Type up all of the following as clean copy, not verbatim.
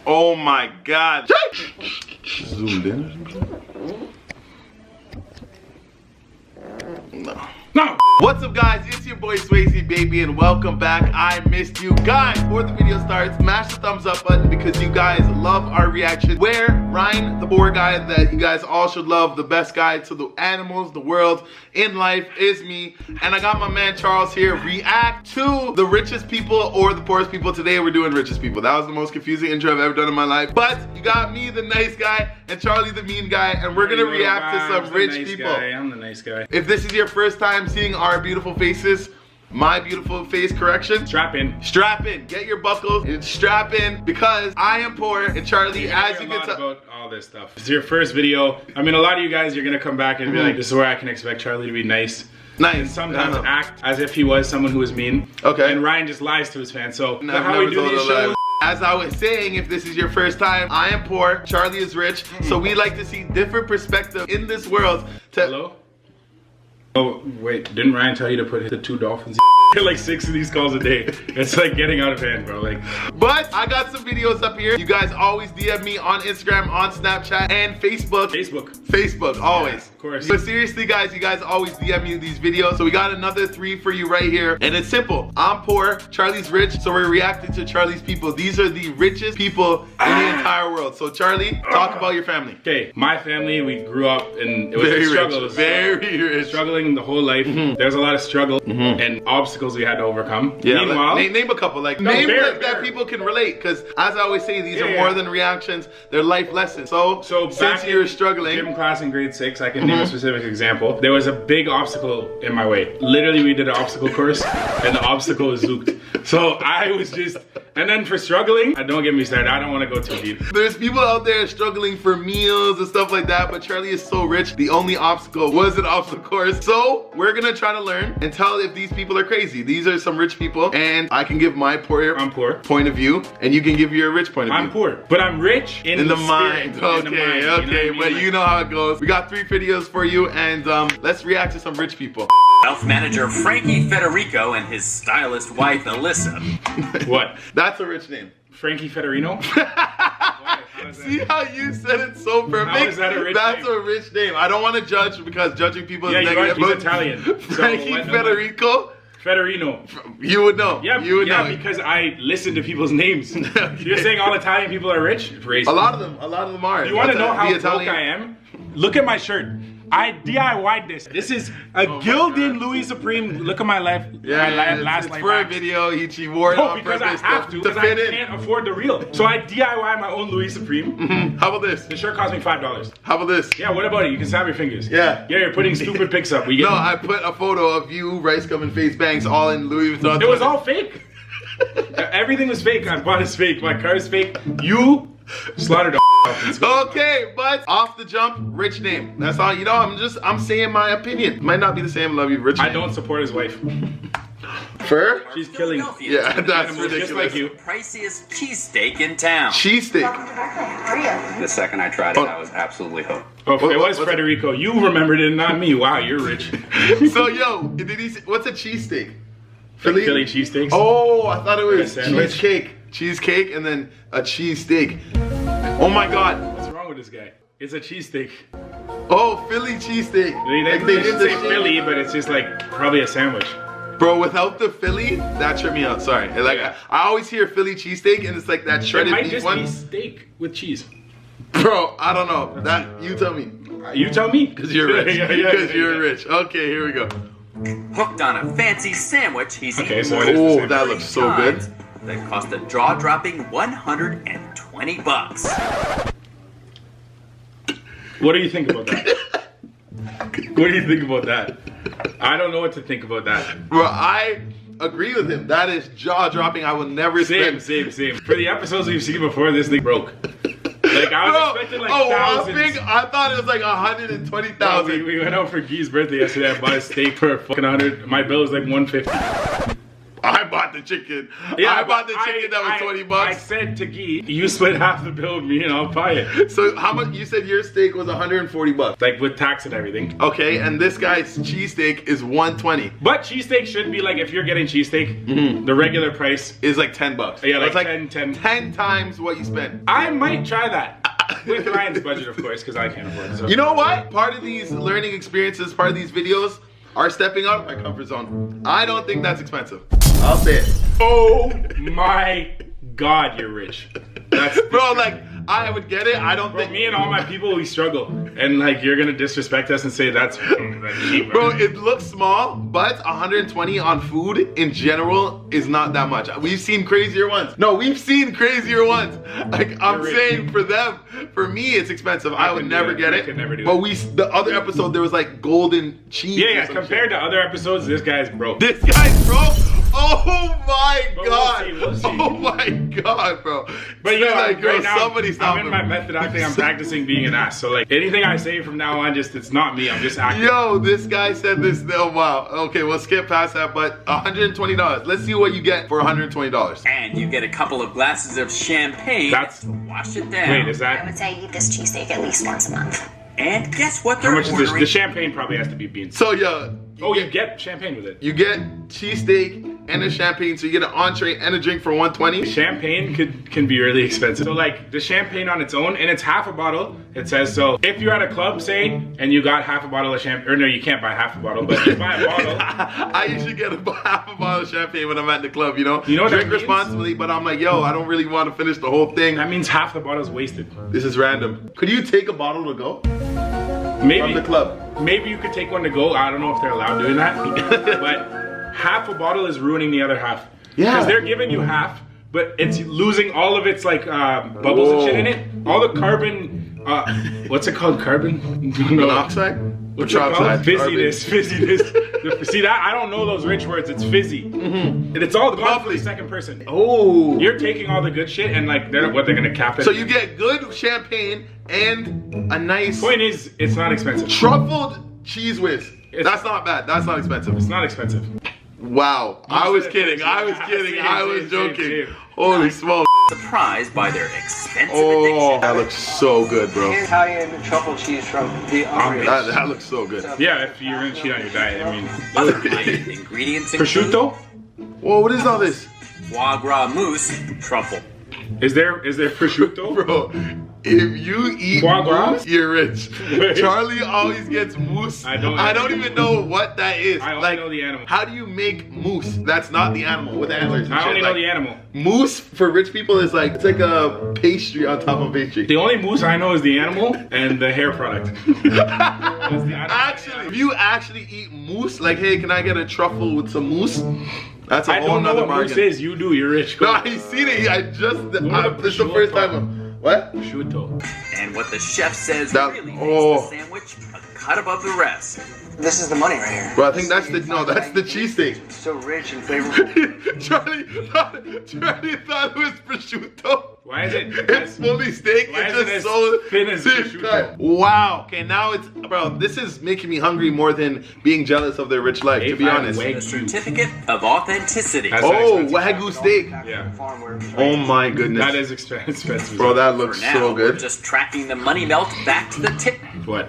Oh my God. Zoomed in. No. What's up, guys? It's your boy Swayze, baby, and welcome back. I missed you guys. Before the video starts, smash the thumbs up button because you guys love our reaction. Where Ryan, the poor guy that you guys all should love, the best guy to the animals, the world, in life, is me. And I got my man Charles here. React to the richest people or the poorest people. Today we're doing richest people. That was the most confusing intro I've ever done in my life. But you got me, the nice guy, and Charlie, the mean guy, and we're gonna react to some rich people. I'm the nice guy. If this is your first time seeing our beautiful faces, my beautiful face correction, strap in. Strap in. Get your buckles and strap in because I am poor and Charlie, as you can tell, about all this stuff. It's your first video. I mean, a lot of you guys, you're gonna come back and be like, this is where I can expect Charlie to be nice. Nice. And sometimes act as if he was someone who was mean. Okay. And Ryan just lies to his fans. So No, how we do these shows. As I was saying, if this is your first time, I am poor, Charlie is rich, so we like to see different perspectives in this world. Hello? Oh, wait, didn't Ryan tell you to put the 2 dolphins? Get like 6 of these calls a day. It's like getting out of hand, bro. Like, but I got some videos up here. You guys always DM me on Instagram, on Snapchat, and Facebook. Facebook, always. Yeah, of course. But seriously, guys, you guys always DM me these videos. So we got another 3 for you right here. And it's simple. I'm poor, Charlie's rich, so we're reacting to Charlie's people. These are the richest people in the entire world. So Charlie, talk about your family. Okay, my family, we grew up and it was Very a struggle. rich, very rich. Struggling the whole life. There's a lot of struggle and obstacles we had to overcome. Yeah, meanwhile, name a couple, like name that people can relate, because as I always say, these are more than reactions, they're life lessons. So since you're struggling, gym class in grade 6, I can name a specific example. There was a big obstacle in my way. Literally, we did an obstacle course and the obstacle was zooked. So I was just, and then for struggling, don't get me started, I don't want to go too deep. There's people out there struggling for meals and stuff like that, but Charlie is so rich, the only obstacle was an obstacle course. So we're gonna try to learn and tell if these people are crazy. These are some rich people, and I can give my poor point of view, and you can give your rich point of view. I'm poor, but I'm rich in the mind. Spirit, Okay, in the mind, okay, you know but you know how it goes. We got 3 videos for you, and let's react to some rich people. Wealth manager Frankie Federico and his stylist wife Alyssa. What? That's a rich name. Frankie Federico? See how you said it so perfect? How is that a rich That's name? a rich name. I don't want to judge because judging people is negative. He's Italian. Frankie Federico? Federino. You would know. Yeah, you would know. Because I listen to people's names. You're saying all Italian people are rich? Crazy. A lot of them are. You want to know how broke I am? Look at my shirt. I DIY'd this. This is a Gildan Louis Supreme. Look at my life. Yeah, last it's life for hack. a video. He wore it on because I purpose have to. Because I can't afford the real. So I DIY my own Louis Supreme. How about this? The shirt cost me $5. How about this? Yeah, what about it? You can snap your fingers. Yeah. Yeah, you're putting stupid pics up. No, I put a photo of you, rice gum and face bangs, all in Louis Vuitton. It was all fake. Everything was fake. I bought is fake. My car is fake. You slaughtered Okay, but off the jump, rich name. That's all. You know, I'm saying my opinion. Might not be the same. Love you, rich name. I don't support his wife. Fur? She's killing. Yeah, that's ridiculous. Just like you. Priciest cheesesteak in town. Cheesesteak. The second I tried it, I was absolutely hooked. Oh, it was Federico. You remembered it, not me. Wow, you're rich. So, yo, did he say, what's a cheesesteak? Philly cheesesteaks. Oh, I thought it was sandwich? cheesecake, and then a cheesesteak. Oh my God. What's wrong with this guy? It's a cheesesteak. Oh, Philly cheesesteak. They didn't say Philly, but it's just like probably a sandwich. Bro, without the Philly, that tripped me out. Sorry. Like I always hear Philly cheesesteak, and it's like that shredded beef one. It might just be steak with cheese. Bro, I don't know. That you tell me. You tell me. Because you're rich. Because you're rich. Okay, here we go. Hooked on a fancy sandwich he's eaten Oh, that looks so good. That cost a jaw-dropping $120. What do you think about that? What do you think about that? I don't know what to think about that. Bro, I agree with him. That is jaw-dropping. I will never Same. For the episodes we've seen before, this thing broke. Like, I was expecting like thousands. I thought it was like 120,000. We went out for Guy's birthday yesterday. I bought a steak for fucking 100. My bill was like 150. I bought the chicken. Yeah, I bought the chicken that was 20 I bucks. said to Guy, you split half the bill with me and I'll buy it. So how much? You said your steak was 140 bucks. Like with tax and everything. Okay, and this guy's cheesesteak is 120. But cheesesteak should be like, if you're getting cheesesteak, the regular price. Is like 10 bucks. Yeah, That's like 10. 10 times what you spend. I might try that. With Ryan's budget, of course, because I can't afford it. So. You know what? Part of these learning experiences, part of these videos are stepping out of my comfort zone. I don't think that's expensive. I'll say it. Oh my God, you're rich. That's Bro, like, I would get it. I don't Bro, think. me and all my people, we struggle. And like, you're gonna disrespect us and say that's cheap. Bro, it looks small, but 120 on food in general is not that much. We've seen crazier ones. No, we've seen crazier ones. Like, I'm saying for them, for me, it's expensive. I would never get it. Could never do But it. the other episode, there was like golden cheese. Yeah, or some compared to other episodes, this guy's broke. This guy's broke. Oh my But God. we'll see. Oh my God, bro. But you know, like, girl, right now, somebody stop I'm in him. my method acting. I'm practicing being an ass. So like, anything I say from now on, just it's not me. I'm just acting. Yo, this guy said this. Oh wow. Okay, we'll skip past that. But $120. Let's see what you get for $120. And you get a couple of glasses of champagne That's- to wash it down. Wait, is I that would say eat this cheesesteak at least once a month. And guess what how they're much is this? ordering? The champagne probably has to be beans. So yeah. Oh, you get champagne with it. You get cheesesteak and a champagne, so you get an entree and a drink for $120. Champagne can be really expensive. So like the champagne on its own, and it's half a bottle. It says so. If you're at a club, say, and you got half a bottle of champagne, or no, you can't buy half a bottle, but you buy a bottle. I usually get half a bottle of champagne when I'm at the club, you know? You know what Drink that means? responsibly, but I'm like, yo, I don't really want to finish the whole thing. That means half the bottle's wasted. This is random. Could you take a bottle to go Maybe from the club? Maybe you could take one to go. I don't know if they're allowed doing that, but half a bottle is ruining the other half. Yeah. Because they're giving you half, but it's losing all of its like bubbles and shit in it. All the carbon, what's it called? Carbon? Monoxide? What's it called? Peroxide? Fizziness. See that? I don't know those rich words. It's fizzy. And it's all gone for the second person. Oh. You're taking all the good shit and like they're gonna cap it. So you get good champagne and a nice Point is, it's not expensive. truffled cheese whiz. That's not bad. That's not expensive. It's not expensive. Wow. I was said it kidding. first. I was Yeah, kidding. same, I was same, joking. same. Holy smoke. Surprised by their expensive Oh, addiction. that looks so good, bro. Italian truffle cheese from the Everest. That looks so good. Yeah, if you're gonna cheat on your diet, I mean. Other high-end ingredients include Prosciutto? Whoa, what is all this? foie gras mousse, truffle. Is there prosciutto? Bro, if you eat Foie gras? mousse, you're rich. Wait. Charlie always gets mousse. I don't even know what that is. I only know the animal. How do you make mousse? That's not the animal with antlers and I shit. only know Like, the animal. Mousse for rich people is like, it's like a pastry on top of pastry. The only mousse I know is the animal and the hair product. Actually, if you actually eat mousse, like, hey, can I get a truffle with some mousse? That's a I whole don't know nother what mousse bargain. is. You do. You're rich. Go. No, I seen it. I just, the this is the first prosciutto. time. What? Prosciutto. And what the chef says That- really oh. makes the sandwich a cut above the rest. This is the money right here. Bro, I think that's the cheesesteak. So rich and flavorful. Charlie thought it was prosciutto. Why is it? It's fully steak. Why It's is it just as so thin as thick prosciutto? cut. Wow. Okay, now it's, bro, this is making me hungry more than being jealous of their rich life, to be A5 honest. Wagyu. The certificate of authenticity. That's Oh, expensive. Wagyu steak. Yeah. Farm where it was Oh raised. my goodness. That is expensive. Bro, that For looks now, so we're good. just tracking the money melt back to the tip. What?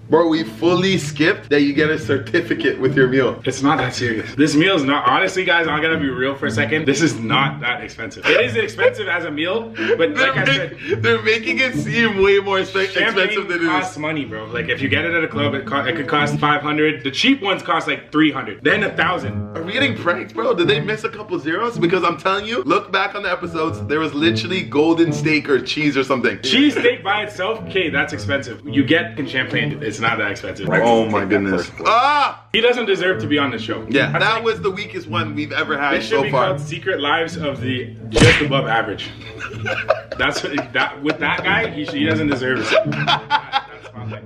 Bro, we fully skipped that you get a certificate with your meal. It's not that serious. This meal is not, honestly guys, I'm gonna be real for a second. This is not that expensive. It is expensive as a meal, but like I said, They're making it seem way more expensive champagne than it costs is. money, bro. Like if you get it at a club, it could cost 500. The cheap ones cost like 300, then 1,000. Are we getting pranked, bro? Did they miss a couple zeros? Because I'm telling you, look back on the episodes, there was literally golden steak or cheese or something. Cheese steak by itself, okay, that's expensive. You get in champagne, it's not that expensive. Oh my goodness. Ah! He doesn't deserve to be on the show. Yeah, That's that like- was the weakest one we've ever had This should so be far. called Secret Lives of the Just Above Average. That's what, that with that guy, he doesn't deserve it. That's spotlight.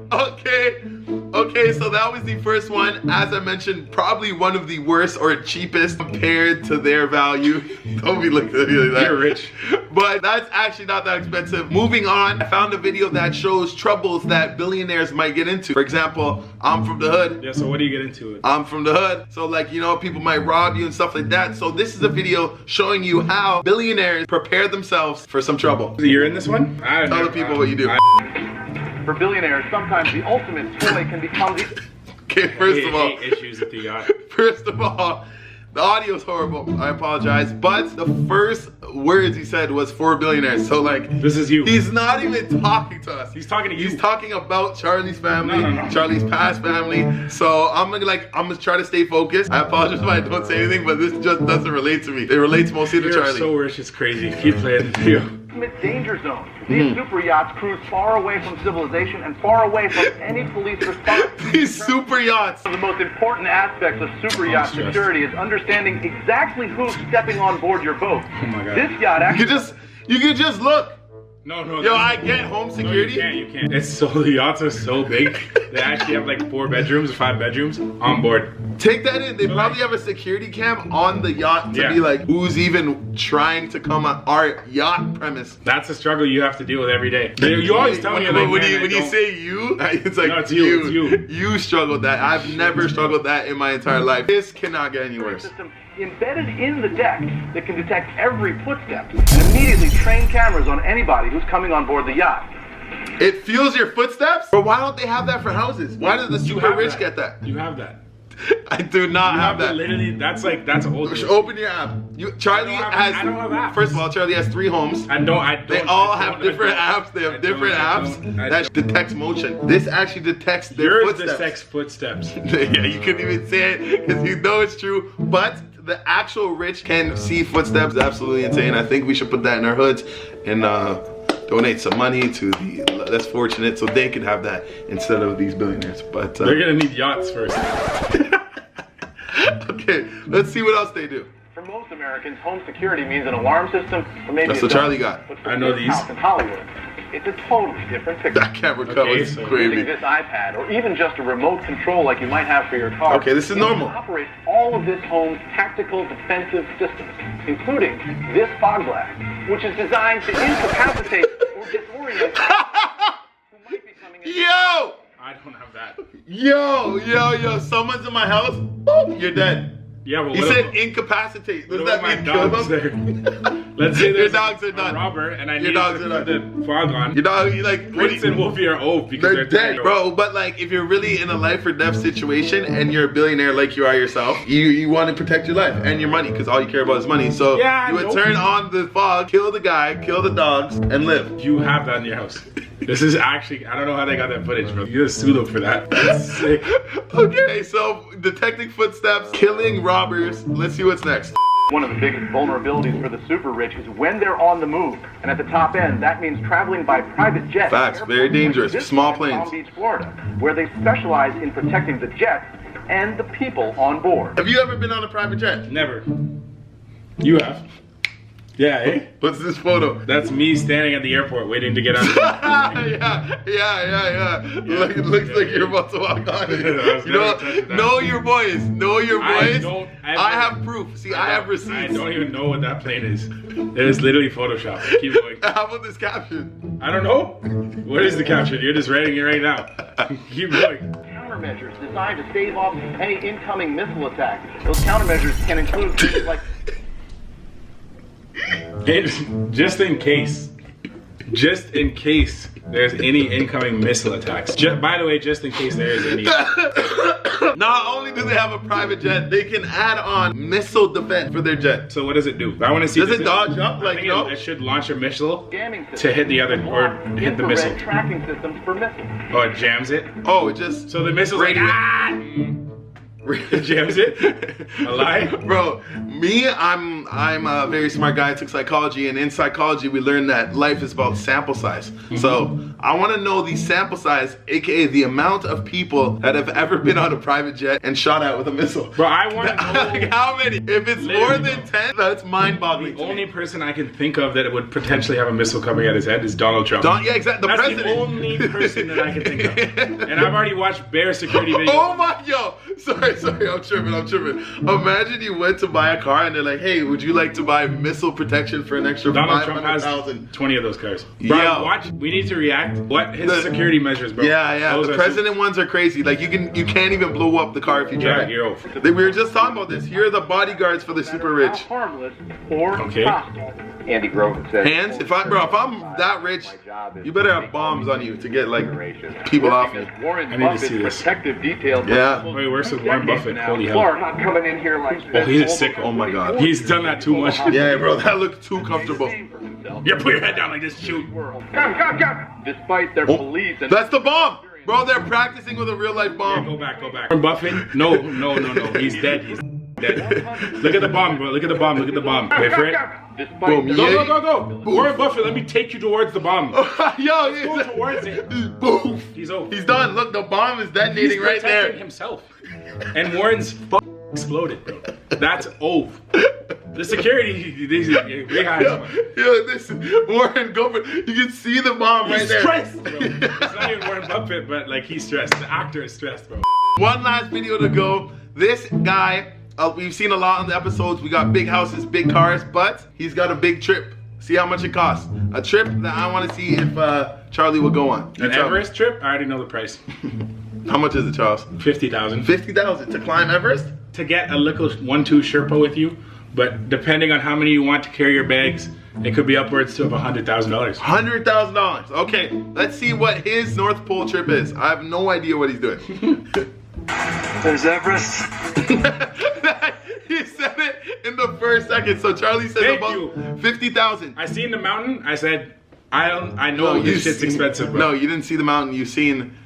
Okay, so that was the first one. As I mentioned, probably one of the worst or cheapest compared to their value. Don't be looking at me like that. You're rich. but that's actually not that expensive. Moving on, I found a video that shows troubles that billionaires might get into. For example, I'm from the hood. Yeah, so what do you get into? I'm from the hood. So like, you know, people might rob you and stuff like that. So this is a video showing you how billionaires prepare themselves for some trouble. You're in this one? I don't Tell know. the people what you do. For billionaires, sometimes the ultimate toy can become the... Okay, first of all, issues with the yacht. first of all, the audio's horrible. I apologize. But the first words he said was for billionaires. So like, This is you. he's not even talking to us. He's talking to you. He's talking about Charlie's family, No. Charlie's past family. So I'm gonna try to stay focused. I apologize if I don't say anything, but this just doesn't relate to me. It relates mostly to You're Charlie. so rich, it's crazy. Keep playing the video. ultimate danger zone. These super yachts cruise far away from civilization and far away from any police response. These super yachts. One of the most important aspects of super yacht security is understanding exactly who's stepping on board your boat. Oh my God. This yacht actually... You can just look. No. Yo, I get home security. No, you can't. It's so, the yachts are so big. They actually have like 4 bedrooms or 5 bedrooms on board. Take that in. They probably have a security cam on the yacht to Yeah. be like, who's even trying to come on our yacht premise. That's a struggle you have to deal with every day. You always tell me, like, when man, you say you, it's like No, it's you, it's you. You struggled that. I've never struggled that in my entire life. This cannot get any worse. system embedded in the deck that can detect every footstep and immediately train cameras on anybody who's coming on board the yacht. It feels your footsteps? But why don't they have that for houses? Why does the super rich get that? You have that. I do not You have that. Literally, that's old. Open your app. Charlie has. I don't have apps. First of all, Charlie has 3 homes. I don't. They all have different apps. They have different apps that detects motion. This actually detects their Yours footsteps. detects footsteps. Yeah, you couldn't even say it because you know it's true. But the actual rich can see footsteps. Absolutely insane. I think we should put that in our hoods and donate some money to the less fortunate so they can have that instead of these billionaires. But They're gonna need yachts first. okay, let's see what else they do. For most Americans, home security means an alarm system or maybe That's a what Charlie got. But for I know this these. house in Hollywood, it's a totally different picture. That camera cover is so- crazy. Using this iPad or even just a remote control like you might have for your car. Okay, this is normal. It operates all of this home's tactical defensive systems, including this fog glass, which is designed to incapacitate or disorient who might be coming in. Yo! I don't have that. Yo, someone's in my house, boop, you're dead. Yeah, but He what said about, incapacitate. Does what that about my mean kill dogs them? there? Let's say Your there's dogs are a done. robber and I Your need dogs to are put the fog on. Your dog, you like, what do Prince and you, Wolfie are old because they're they're dead, bro. But like, if you're really in a life or death situation and you're a billionaire like you are yourself, you want to protect your life and your money because all you care about is money. So Yeah, you would nope. turn on the fog, kill the guy, kill the dogs, and live. You have that in your house. This is actually, I don't know how they got that footage, bro. You gotta sue them for that. That's sick. Okay, so detecting footsteps, killing robbers. Let's see what's next. One of the biggest vulnerabilities for the super rich is when they're on the move. And at the top end, that means traveling by private jet. Facts, very dangerous. This Small is planes. Palm Beach, Florida, where they specialize in protecting the jets and the people on board. Have you ever been on a private jet? Never. You have. Yeah, eh? What's this photo? That's me standing at the airport waiting to get on. yeah. Look, it looks like you're about to walk on it. I was You know, never touching that. know your boys. Know your I boys. don't ever- I have proof. See, I have receipts. I don't even know what that plane is. It is literally Photoshop. Keep going. How about this caption? I don't know. What is the caption? You're just writing it right now. Keep going. Countermeasures designed to stave off any incoming missile attack. Those countermeasures can include things like Just in case. Just in case there's any incoming missile attacks. By the way, just in case there is any. Not only do they have a private jet, they can add on missile defense for their jet. So what does it do? I want to see. Does it dodge up? I Like, think no? it should launch a missile jamming systems. to hit the other or hit the infrared missile. tracking systems for missiles. Oh, it jams it. Oh, it just So the missile's like, Radio- it jams it. A lie. Bro, me, I'm a very smart guy. I took psychology, and in psychology, we learned that life is about sample size. So I want to know the sample size, aka the amount of people that have ever been on a private jet and shot at with a missile. Bro, I want to Like, know. how many? If it's more Literally, than 10, that's mind-boggling. The only person I can think of that would potentially have a missile coming at his head is Donald Trump. Yeah, exactly. The That's president. the only person that I can think of. And I've already watched bear security videos. Oh my, yo, sorry. sorry, I'm tripping. Imagine you went to buy a car and they're like, hey, would you like to buy missile protection for an extra Donald Trump has 500,000? 20 of those cars. Bro, Yo. watch. We need to react. What his security measures, bro? Yeah. Those The are president ones are crazy. Like you can't even blow up the car if you try. Yeah, you're over. We were just talking about this. Here are the bodyguards for the super rich. Harmless or Okay. hostile. Andy Grover said. Hands? If I'm that rich, you better have bombs on you to get like people off you. Warren I need to Buffett's see this. protective details. Yeah. Wait, where's Warren Buffett? Holy hell. Clark not coming in here like Oh, he's a sick. Oh my God. He's done that too much. Yeah, bro, that looked too comfortable. Yeah, put your head down like this. Shoot. Come. Despite their police and That's the bomb, bro. They're practicing with a real life Go bomb. back. Warren Buffett? No. He's dead. He's dead. Look at the bomb, bro. Look at the bomb. Wait for it. Boom. Yeah. Go. Warren Buffett, let me take you towards the bomb. Yo, Go towards it. boom. He's over. He's done. Look, the bomb is He's detonating right protecting there. himself. And Warren's exploded, bro. That's over. The security, these Yo, this is Warren Buffett. You can see the bomb right He's there. stressed, bro. It's not even Warren Buffett, but like he's stressed. The actor is stressed, bro. One last video to go. This guy, we've seen a lot on the episodes. We got big houses, big cars, but he's got a big trip. See how much it costs. A trip that I want to see if Charlie will go on. You An tell me. Everest trip? I already know the price. How much is it, Charles? 50,000. 50,000 to climb Everest? To get a little 1-2 Sherpa with you, but depending on how many you want to carry your bags, it could be upwards to $100,000. $100,000. Okay, let's see what his North Pole trip is. I have no idea what he's doing. There's Everest. He said it in the first second. So Charlie said Thank about you. 50,000. I seen the mountain. I said, I know this shit's expensive, bro. No, you didn't see the mountain. You've seen.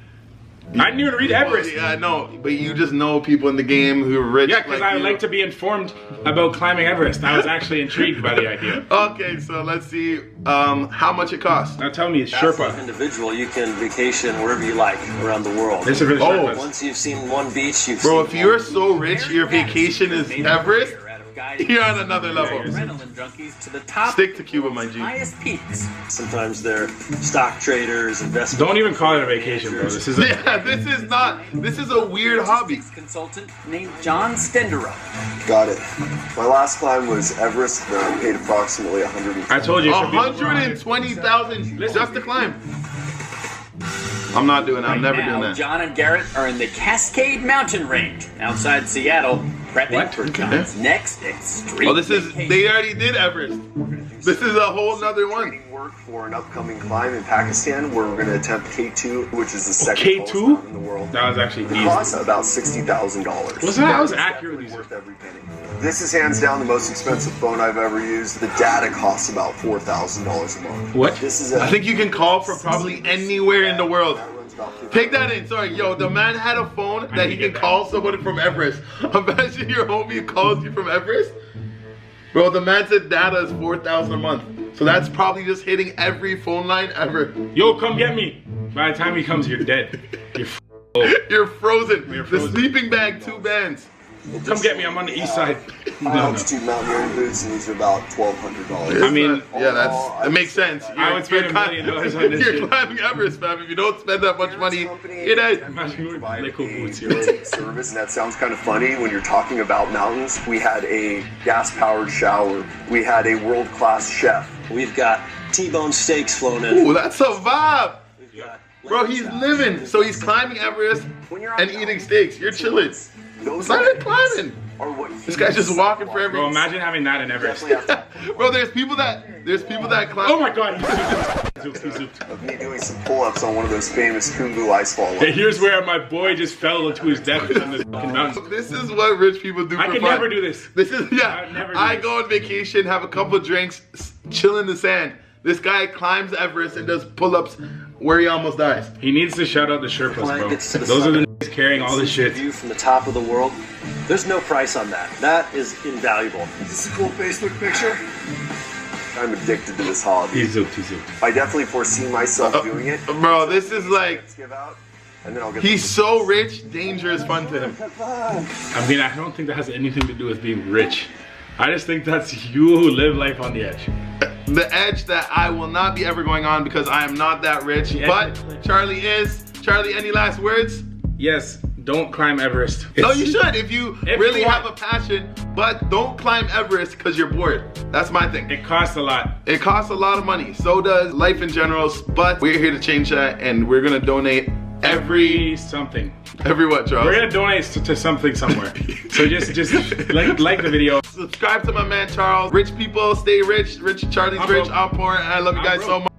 I didn't even read Everest. Yeah, I know, but you just know people in the game who are rich. Yeah, because I you. like to be informed about climbing Everest. I was actually intrigued by the idea. Okay, so let's see how much it costs. Now tell me, it's As an Sherpa. individual, you can vacation wherever you like around the world. This is for the Oh. Sherpas. Once you've seen one beach, you've Bro, seen if you're one. so rich, your vacation is Everest, you're on another level. Adrenaline junkies to the top. Stick to Cuba, my G. Highest peaks. Sometimes they're stock traders, investment. Don't even call it a vacation, bro. This is a, Yeah, this is not. This is a weird hobby. Consultant named John Stendero. Got it. My last climb was Everest, and I paid approximately $100. I told you. it should be- 120,000 just to climb. I'm not doing that. I'm never Now, doing that. John and Garrett are in the Cascade Mountain Range outside Seattle, prepping What? for John's next extreme Oh, this is. vacation. They already did Everest. This is a whole nother one. Training work for an upcoming climb in Pakistan, where we're going to attempt K2, which is the second K2? tallest mountain in the world. That was actually It easy. costs about $60,000. Was that? I was It's accurately definitely worth every penny. This is hands down the most expensive phone I've ever used. The data costs about $4,000 a month. What? This is I think you can call from probably anywhere in the world. That runs about $50,000. Take that in. Sorry, yo, the man had a phone that he can call somebody from Everest. Imagine your homie calls you from Everest. Bro, the man said data is $4,000 a month. So that's probably just hitting every phone line ever. Yo, come get me. By the time he comes, you're dead. You're You're frozen. You're The frozen. sleeping bag, 2 bands. Come get me. I'm on the east side. High altitude mountaineering boots, and these are about $1,200. I mean, Yeah, it makes sense. I would spend $1 million on this You're shit. climbing Everest, fam. If you don't spend that much money, you're dead. Imagine we're Provide liquid a boots here. built-in service, and that sounds kind of funny when you're talking about mountains. We had a gas-powered shower. We had a world-class chef. We've got T-bone steaks flown in. Ooh, that's a vibe. We've got Bro, he's living. So he's climbing Everest When you're on and eating steaks. You're chilling. Those It's not even climbing. are what This guy's just walking for Bro, every. imagine having that in Everest. definitely have to Bro, there's people that climb. Oh my god, he zooped. He zooped. of me doing some pull-ups on one of those famous Kumbu ice fall Hey, lines. here's where my boy just fell into his death on this fucking mountain. This is what rich people do I for could fun. never do this. This is I'd never do I this. go on vacation, have a couple drinks, chill in the sand. This guy climbs Everest and does pull-ups where he almost dies. He needs to shout out the Sherpas, Client gets to bro. the Those are the summit. niggas carrying all this shit. View from the top of the world. There's no price on that. That is invaluable. Is this a cool Facebook picture? I'm addicted to this hobby. He zooped. I definitely foresee myself doing it. Bro, this is like, Let's give out, and then I'll get he's so rich, danger is fun to him. I mean, I don't think that has anything to do with being rich. I just think that's you who live life on the edge. The edge that I will not be ever going on because I am not that rich, The edge but that- Charlie is. Charlie, any last words? Yes, don't climb Everest. No, you should if you really want. have a passion, but don't climb Everest because you're bored. That's my thing. It costs a lot. It costs a lot of money. So does life in general, but we're here to change that, and we're gonna donate every something. Every what, Charles? We're gonna donate to something somewhere. So just like the video. Subscribe to my man Charles. Rich people stay rich. Rich Charlie's I'm rich. broke. I'm poor. And I love you guys so much.